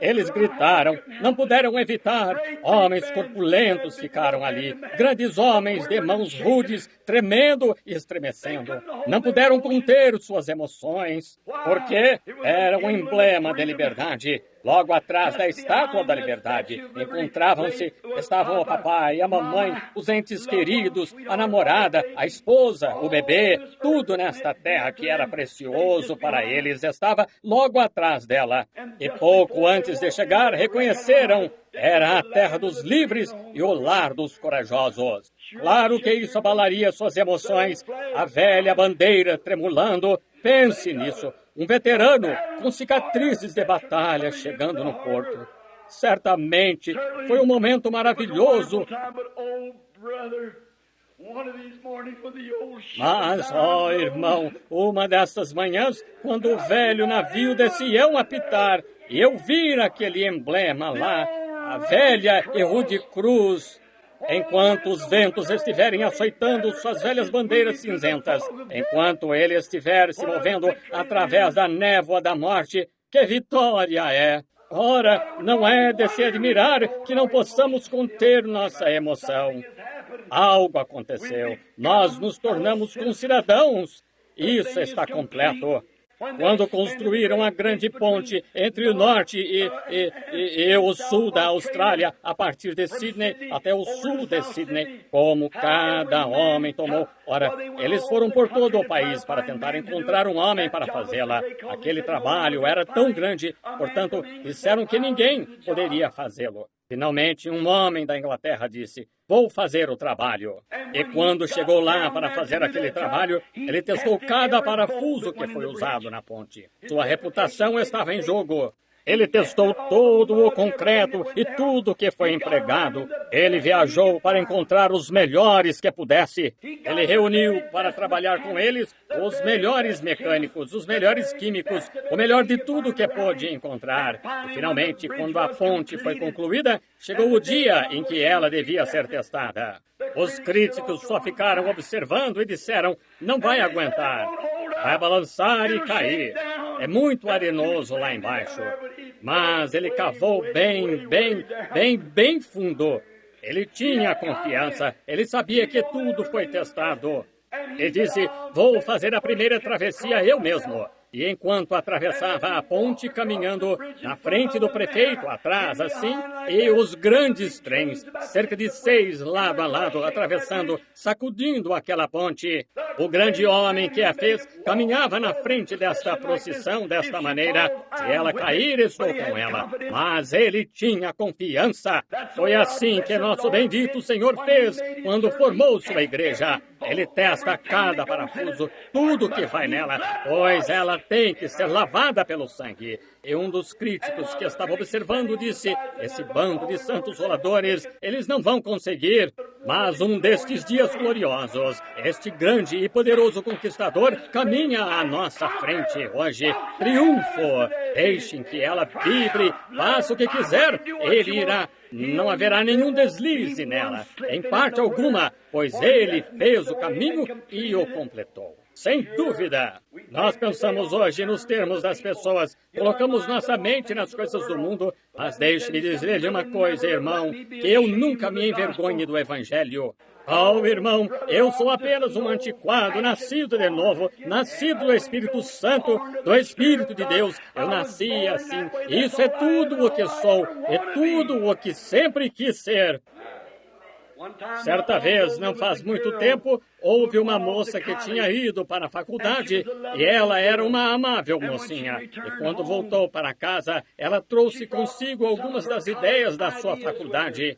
Eles gritaram, não puderam evitar. Homens corpulentos ficaram ali, grandes homens de mãos rudes, tremendo e estremecendo. Não puderam conter suas emoções, porque era um emblema de liberdade. Logo atrás da Estátua da Liberdade, estavam o papai, a mamãe, os entes queridos, a namorada, a esposa, o bebê, tudo nesta terra que era precioso para eles estava logo atrás dela. E pouco antes de chegar, reconheceram, era a terra dos livres e o lar dos corajosos. Claro que isso abalaria suas emoções, a velha bandeira tremulando. Pense nisso. Um veterano com cicatrizes de batalha chegando no porto. Certamente foi um momento maravilhoso. Mas, ó irmão, uma dessas manhãs, quando o velho navio descia a apitar, e eu vi aquele emblema lá, a velha e rude cruz, enquanto os ventos estiverem açoitando suas velhas bandeiras cinzentas, enquanto ele estiver se movendo através da névoa da morte, que vitória é! Ora, não é de se admirar que não possamos conter nossa emoção. Algo aconteceu. Nós nos tornamos concidadãos. Isso está completo. Quando construíram a grande ponte entre o norte e o sul da Austrália, a partir de Sydney até o sul de Sydney, como cada homem tomou. Ora, eles foram por todo o país para tentar encontrar um homem para fazê-la. Aquele trabalho era tão grande, portanto, disseram que ninguém poderia fazê-lo. Finalmente, um homem da Inglaterra disse, vou fazer o trabalho. E quando chegou lá para fazer aquele trabalho, ele testou cada parafuso que foi usado na ponte. Sua reputação estava em jogo. Ele testou todo o concreto e tudo que foi empregado. Ele viajou para encontrar os melhores que pudesse. Ele reuniu para trabalhar com eles os melhores mecânicos, os melhores químicos, o melhor de tudo que pôde encontrar. E, finalmente, quando a ponte foi concluída, chegou o dia em que ela devia ser testada. Os críticos só ficaram observando e disseram, não vai aguentar. Vai balançar e cair. É muito arenoso lá embaixo. Mas ele cavou bem fundo. Ele tinha confiança. Ele sabia que tudo foi testado. Ele disse, vou fazer a primeira travessia eu mesmo. E enquanto atravessava a ponte caminhando na frente do prefeito, atrás assim, e os grandes trens, cerca de 6 lado a lado, atravessando, sacudindo aquela ponte. O grande homem que a fez caminhava na frente desta procissão desta maneira. Se ela cair, estou com ela. Mas ele tinha confiança. Foi assim que nosso bendito Senhor fez quando formou sua igreja. Ele testa cada parafuso, tudo que vai nela, pois ela tem que ser lavada pelo sangue. E um dos críticos que estava observando disse, esse bando de santos roladores, eles não vão conseguir. Mas um destes dias gloriosos, este grande e poderoso conquistador, caminha à nossa frente hoje. Triunfo! Deixem que ela vibre, faça o que quiser, ele irá. Não haverá nenhum deslize nela, em parte alguma, pois ele fez o caminho e o completou. Sem dúvida. Nós pensamos hoje nos termos das pessoas, colocamos nossa mente nas coisas do mundo, mas deixe-me dizer-lhe uma coisa, irmão, que eu nunca me envergonhe do Evangelho. Oh, irmão, eu sou apenas um antiquado, nascido de novo, nascido do Espírito Santo, do Espírito de Deus. Eu nasci assim. Isso é tudo o que sou, é tudo o que sempre quis ser. Certa vez, não faz muito tempo, houve uma moça que tinha ido para a faculdade e ela era uma amável mocinha. E quando voltou para casa, ela trouxe consigo algumas das ideias da sua faculdade.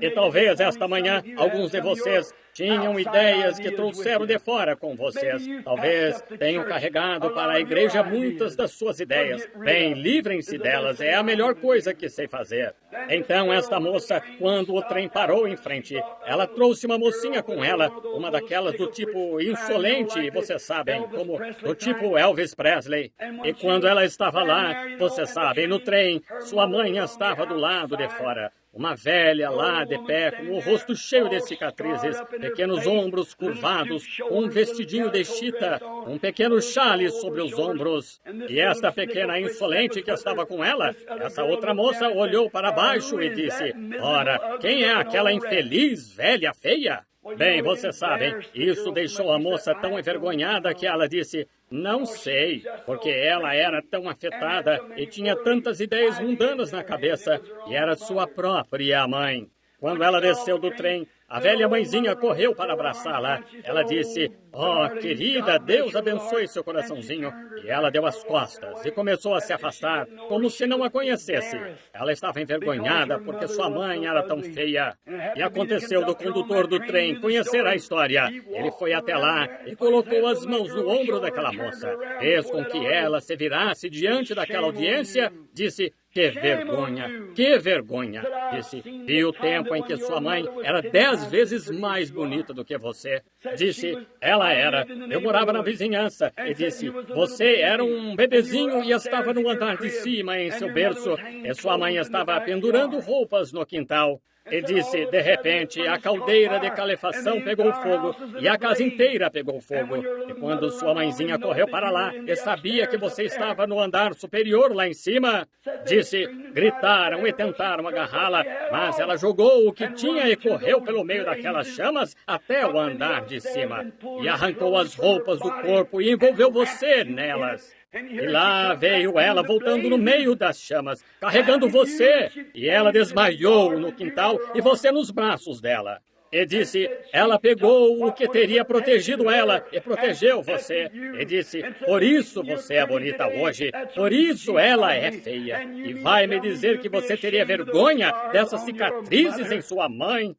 E talvez esta manhã alguns de vocês tinham ideias que trouxeram de fora com vocês. Talvez tenham carregado para a igreja muitas das suas ideias. Bem, livrem-se delas, é a melhor coisa que sei fazer. Então, esta moça, quando o trem parou em frente, ela trouxe uma mocinha com ela, uma daquelas do tipo insolente, vocês sabem, como do tipo Elvis Presley. E quando ela estava lá, vocês sabem, no trem, sua mãe estava do lado de fora. Uma velha lá de pé, com o rosto cheio de cicatrizes, pequenos ombros curvados, um vestidinho de chita, um pequeno chale sobre os ombros. E esta pequena insolente que estava com ela, essa outra moça olhou para baixo e disse: ora, quem é aquela infeliz velha feia? Bem, vocês sabem, isso deixou a moça tão envergonhada que ela disse: não sei, porque ela era tão afetada e tinha tantas ideias mundanas na cabeça, e era sua própria mãe. Quando ela desceu do trem, a velha mãezinha correu para abraçá-la. Ela disse: oh, querida, Deus abençoe seu coraçãozinho. E ela deu as costas e começou a se afastar, como se não a conhecesse. Ela estava envergonhada porque sua mãe era tão feia. E aconteceu do condutor do trem conhecer a história. Ele foi até lá e colocou as mãos no ombro daquela moça. Fez com que ela se virasse diante daquela audiência, disse: que vergonha, que vergonha, disse. E o tempo em que sua mãe era 10 vezes mais bonita do que você. Disse, ela era. Eu morava na vizinhança. E disse, você era um bebezinho e estava no andar de cima em seu berço. E sua mãe estava pendurando roupas no quintal. E disse, de repente, a caldeira de calefação pegou fogo e a casa inteira pegou fogo. E quando sua mãezinha correu para lá e sabia que você estava no andar superior lá em cima, disse, gritaram e tentaram agarrá-la, mas ela jogou o que tinha e correu pelo meio daquelas chamas até o andar de cima. E arrancou as roupas do corpo e envolveu você nelas. E lá veio ela voltando no meio das chamas, carregando você. E ela desmaiou no quintal e você nos braços dela. E disse, ela pegou o que teria protegido ela e protegeu você. E disse, por isso você é bonita hoje, por isso ela é feia. E vai me dizer que você teria vergonha dessas cicatrizes em sua mãe?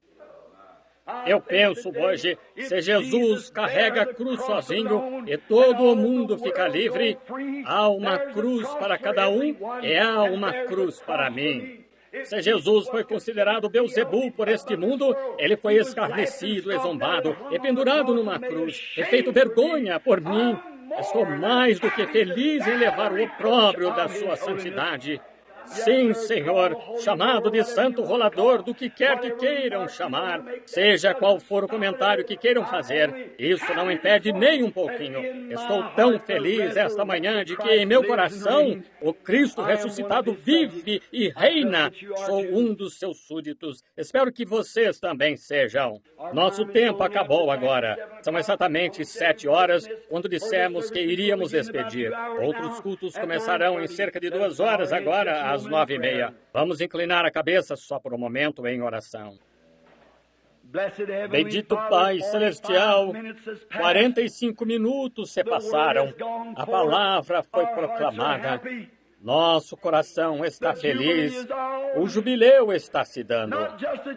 Eu penso hoje, se Jesus carrega a cruz sozinho e todo o mundo fica livre, há uma cruz para cada um e há uma cruz para mim. Se Jesus foi considerado Beelzebul por este mundo, ele foi escarnecido e zombado e pendurado numa cruz e feito vergonha por mim. Estou mais do que feliz em levar o opróbrio da sua santidade. Sim, Senhor, chamado de santo rolador do que quer que queiram chamar, seja qual for o comentário que queiram fazer, isso não impede nem um pouquinho. Estou tão feliz esta manhã de que em meu coração o Cristo ressuscitado vive e reina. Sou um dos seus súditos. Espero que vocês também sejam. Nosso tempo acabou agora. São exatamente 7 horas, quando dissemos que iríamos despedir. Outros cultos começarão em cerca de 2 horas agora, às 9h30. Vamos inclinar a cabeça só por um momento em oração. Bendito Pai Celestial, 45 minutos se passaram. A palavra foi proclamada. Nosso coração está feliz. O jubileu está se dando.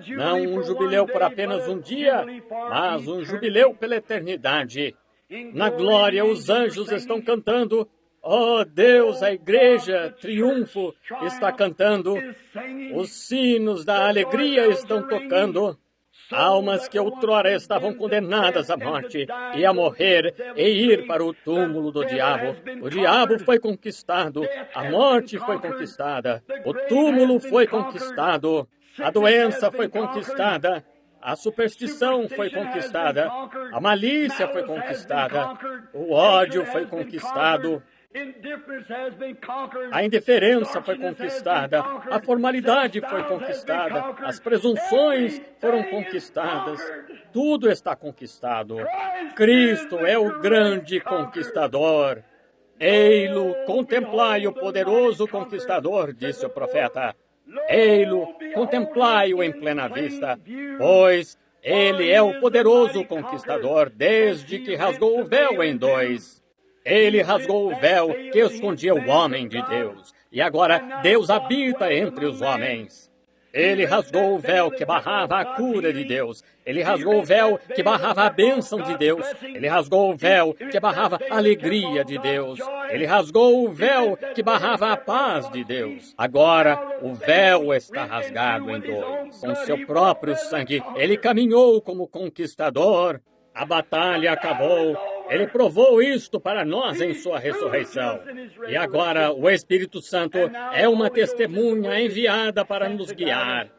Não um jubileu por apenas um dia, mas um jubileu pela eternidade. Na glória, os anjos estão cantando. Oh Deus, a igreja, triunfo, está cantando. Os sinos da alegria estão tocando. Almas que outrora estavam condenadas à morte e a morrer e ir para o túmulo do diabo. O diabo foi conquistado, a morte foi conquistada, o túmulo foi conquistado, a doença foi conquistada, a superstição foi conquistada, a malícia foi conquistada, o ódio foi conquistado. A indiferença foi conquistada, a formalidade foi conquistada, as presunções foram conquistadas. Tudo está conquistado. Cristo é o grande conquistador. Ei-lo, contemplai o poderoso conquistador, disse o profeta. Ei-lo, contemplai-o em plena vista, pois ele é o poderoso conquistador desde que rasgou o véu em dois. Ele rasgou o véu que escondia o homem de Deus, e agora Deus habita entre os homens. Ele rasgou o véu que barrava a cura de Deus. Ele rasgou o véu que barrava a bênção de Deus. Ele rasgou o véu que barrava a alegria de Deus. Ele rasgou o véu que barrava a paz de Deus. Agora, o véu está rasgado em dois. Com seu próprio sangue, ele caminhou como conquistador. A batalha acabou. Ele provou isto para nós em sua ressurreição. E agora o Espírito Santo é uma testemunha enviada para nos guiar.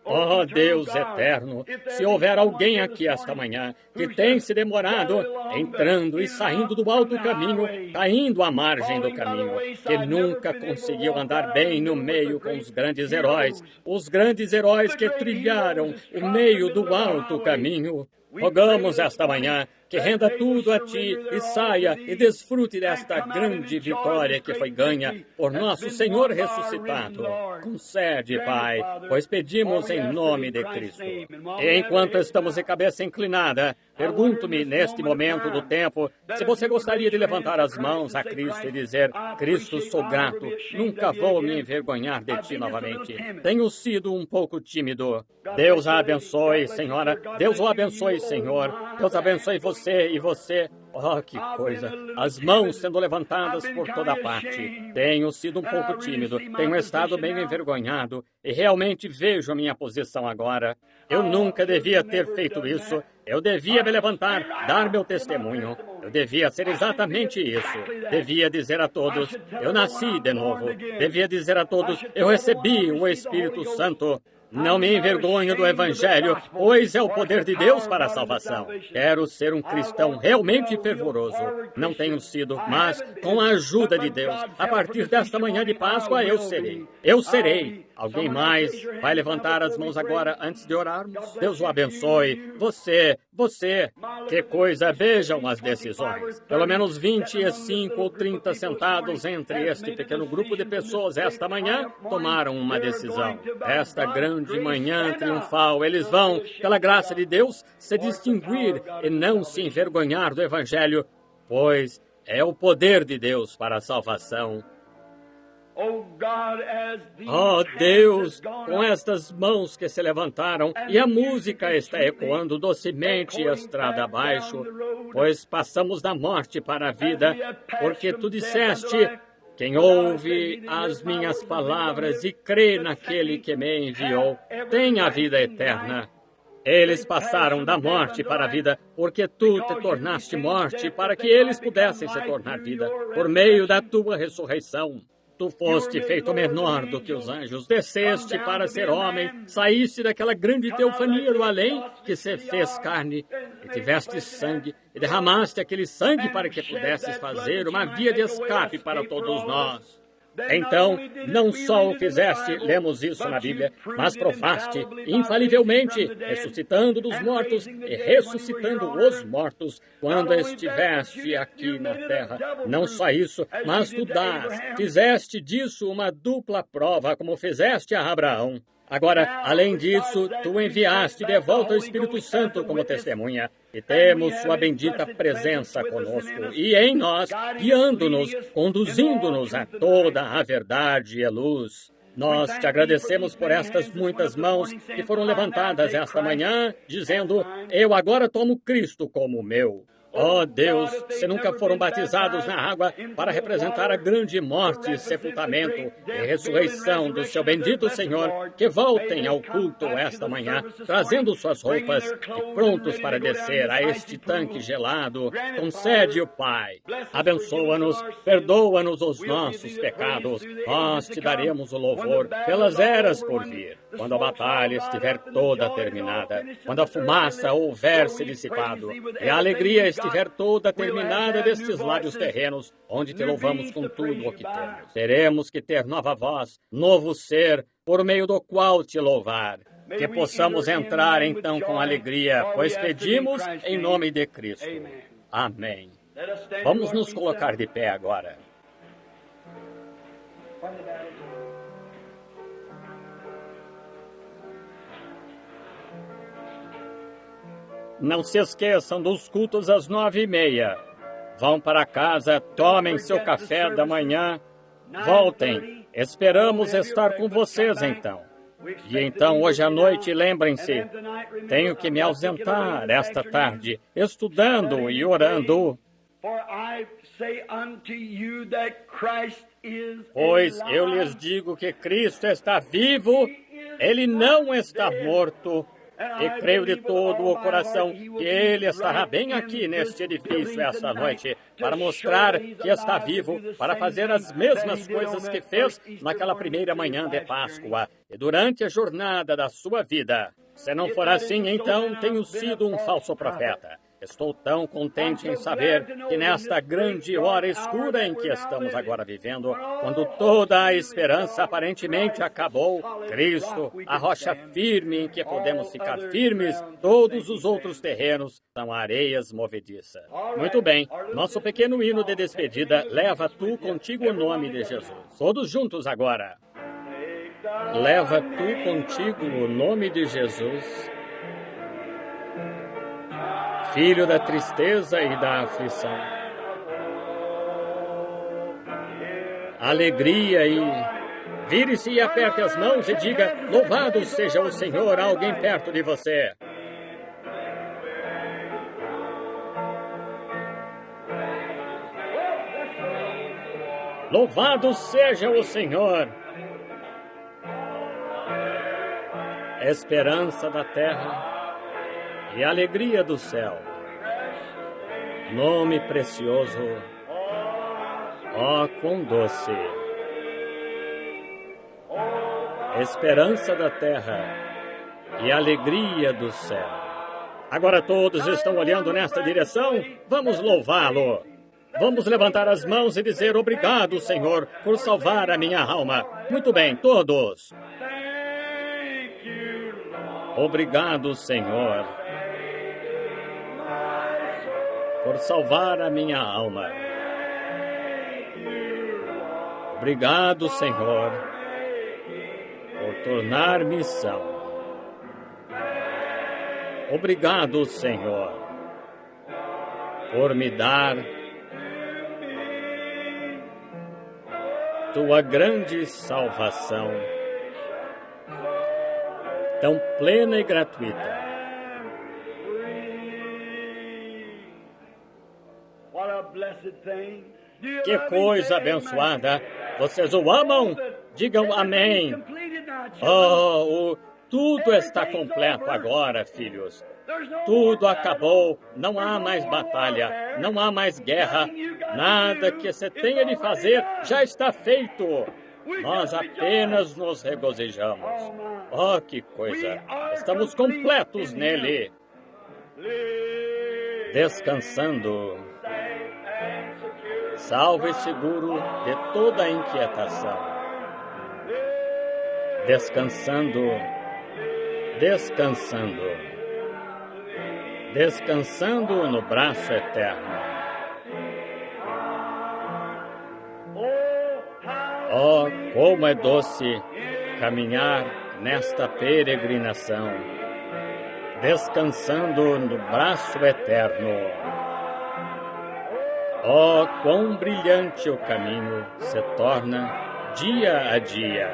Oh, Deus eterno, se houver alguém aqui esta manhã que tem se demorado, entrando e saindo do alto caminho, caindo à margem do caminho, que nunca conseguiu andar bem no meio com os grandes heróis que trilharam o meio do alto caminho, rogamos esta manhã que renda tudo a Ti e saia e desfrute desta grande vitória que foi ganha por nosso Senhor ressuscitado. Concede, Pai, pois pedimos em nome de Cristo. E enquanto estamos de cabeça inclinada, pergunto-me neste momento do tempo se você gostaria de levantar as mãos a Cristo e dizer: Cristo, sou grato, nunca vou me envergonhar de Ti novamente. Tenho sido um pouco tímido. Deus a abençoe, Senhora. Deus o abençoe, Senhor. Deus abençoe você e você. Oh, que coisa! As mãos sendo levantadas por toda parte. Tenho sido um pouco tímido, tenho estado meio envergonhado e realmente vejo a minha posição agora. Eu nunca devia ter feito isso. Eu devia me levantar, dar meu testemunho. Eu devia ser exatamente isso. Devia dizer a todos: eu nasci de novo. Devia dizer a todos: eu recebi o Espírito Santo. Não me envergonho do Evangelho, pois é o poder de Deus para a salvação. Quero ser um cristão realmente fervoroso. Não tenho sido, mas com a ajuda de Deus, a partir desta manhã de Páscoa, eu serei. Eu serei. Alguém mais vai levantar as mãos agora antes de orarmos? Deus o abençoe. Você. Que coisa, vejam as decisões. Pelo menos 25 ou 30 sentados entre este pequeno grupo de pessoas esta manhã tomaram uma decisão. Esta grande manhã triunfal, eles vão, pela graça de Deus, se distinguir e não se envergonhar do Evangelho, pois é o poder de Deus para a salvação. Oh, Deus, com estas mãos que se levantaram e a música está ecoando docemente estrada abaixo, pois passamos da morte para a vida, porque Tu disseste: quem ouve as minhas palavras e crê naquele que me enviou, tem a vida eterna. Eles passaram da morte para a vida, porque Tu te tornaste morte para que eles pudessem se tornar vida, por meio da Tua ressurreição. Tu foste feito menor do que os anjos, desceste para ser homem, saíste daquela grande teofania do além, que se fez carne, e tiveste sangue, e derramaste aquele sangue para que pudesses fazer uma via de escape para todos nós. Então, não só o fizeste, lemos isso na Bíblia, mas provaste infalivelmente, ressuscitando dos mortos e ressuscitando os mortos, quando estiveste aqui na terra. Não só isso, mas Tu fizeste disso uma dupla prova, como fizeste a Abraão. Agora, além disso, Tu enviaste de volta o Espírito Santo como testemunha, e temos Sua bendita presença conosco e em nós, guiando-nos, conduzindo-nos a toda a verdade e a luz. Nós Te agradecemos por estas muitas mãos que foram levantadas esta manhã, dizendo: eu agora tomo Cristo como meu. Oh, Deus, se nunca foram batizados na água para representar a grande morte e sepultamento e ressurreição do Seu bendito Senhor, que voltem ao culto esta manhã, trazendo suas roupas e prontos para descer a este tanque gelado. Concede-o, Pai. Abençoa-nos, perdoa-nos os nossos pecados. Nós Te daremos o louvor pelas eras por vir, quando a batalha estiver toda terminada, quando a fumaça houver se dissipado e a alegria estiver estiver toda terminada destes lábios terrenos, onde te louvamos com tudo o que temos. Teremos que ter nova voz, novo ser, por meio do qual te louvar. Que possamos entrar então com alegria, pois pedimos em nome de Cristo. Amém. Vamos nos colocar de pé agora. Não se esqueçam dos cultos às 9h30. Vão para casa, tomem seu café da manhã, voltem. Esperamos estar com vocês então. E então, hoje à noite, lembrem-se, tenho que me ausentar esta tarde, estudando e orando. Pois eu lhes digo que Cristo está vivo, Ele não está morto. E creio de todo o coração que Ele estará bem aqui neste edifício esta noite, para mostrar que está vivo, para fazer as mesmas coisas que fez naquela primeira manhã de Páscoa e durante a jornada da sua vida. Se não for assim, então tenho sido um falso profeta. Estou tão contente em saber que nesta grande hora escura em que estamos agora vivendo, quando toda a esperança aparentemente acabou, Cristo, a rocha firme em que podemos ficar firmes, todos os outros terrenos são areias movediças. Muito bem, nosso pequeno hino de despedida, leva tu contigo o nome de Jesus. Todos juntos agora. Leva tu contigo o nome de Jesus, Filho da tristeza e da aflição, alegria e... Vire-se e aperte as mãos e diga, louvado seja o Senhor, alguém perto de você. Louvado seja o Senhor. Esperança da terra e alegria do céu. Nome precioso, ó quão doce. Esperança da terra e alegria do céu. Agora todos estão olhando nesta direção, vamos louvá-lo. Vamos levantar as mãos e dizer obrigado, Senhor, por salvar a minha alma. Muito bem, todos. Obrigado, Senhor, por salvar a minha alma. Obrigado, Senhor, por tornar-me são. Obrigado, Senhor, por me dar tua grande salvação, tão plena e gratuita. Que coisa abençoada! Vocês o amam? Digam amém. Tudo está completo agora, filhos. Tudo acabou. Não há mais batalha. Não há mais guerra. Nada que você tenha de fazer já está feito. Nós apenas nos regozijamos. Oh, que coisa! Estamos completos nele. Descansando, salvo e seguro de toda a inquietação. Descansando, descansando, descansando no braço eterno. Oh, como é doce caminhar nesta peregrinação, descansando no braço eterno. Oh, quão brilhante o caminho se torna dia a dia,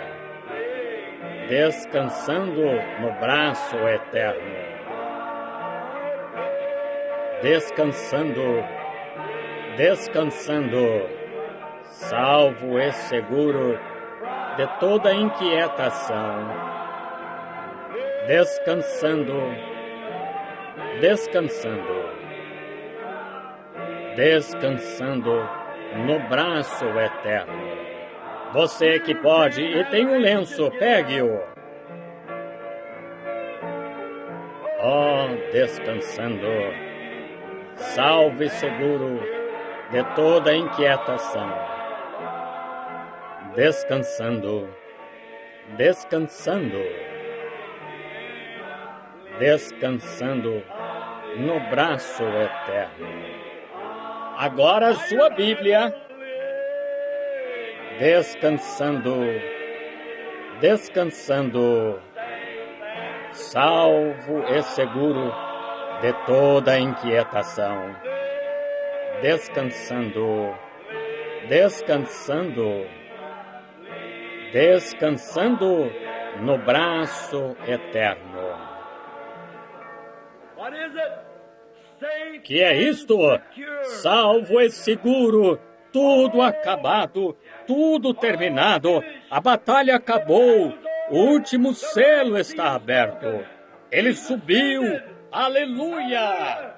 descansando no braço eterno. Descansando, descansando, salvo e seguro de toda inquietação. Descansando, descansando, descansando no braço eterno. Você que pode e tem um lenço, pegue-o. Oh, descansando, salvo e seguro de toda inquietação, descansando, descansando, descansando no braço eterno. Agora sua Bíblia, descansando, descansando, salvo e seguro de toda inquietação, descansando, descansando, descansando no braço eterno. Que é isto? Salvo e seguro, tudo acabado, tudo terminado, a batalha acabou, o último selo está aberto. Ele subiu, aleluia!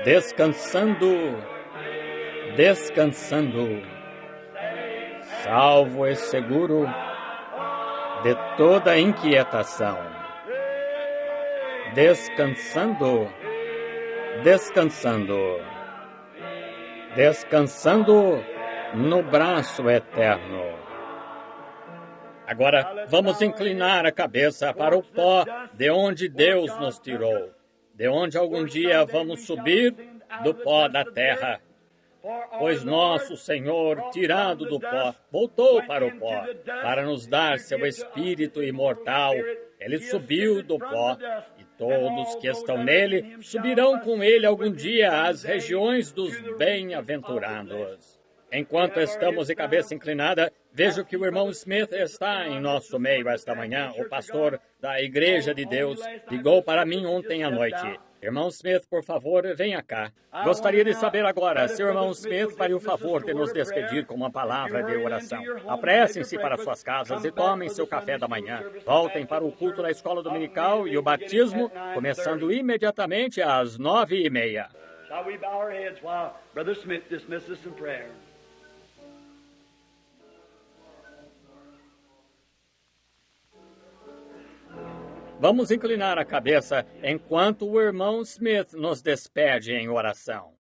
Descansando, descansando, salvo e seguro de toda inquietação. Descansando, descansando, descansando no braço eterno. Agora vamos inclinar a cabeça para o pó de onde Deus nos tirou, de onde algum dia vamos subir do pó da terra. Pois nosso Senhor, tirado do pó, voltou para o pó, para nos dar seu Espírito imortal. Ele subiu do pó, e todos que estão nele subirão com ele algum dia às regiões dos bem-aventurados. Enquanto estamos de cabeça inclinada, vejo que o irmão Smith está em nosso meio esta manhã. O pastor da Igreja de Deus ligou para mim ontem à noite. Irmão Smith, por favor, venha cá. Gostaria de saber agora se o irmão Smith faria o favor de nos despedir com uma palavra de oração. Apressem-se para suas casas e tomem seu café da manhã. Voltem para o culto da escola dominical e o batismo, começando imediatamente às 9:30. Shall we bow our heads while Brother Smith dismisses us in prayer? Vamos inclinar a cabeça enquanto o irmão Smith nos despede em oração.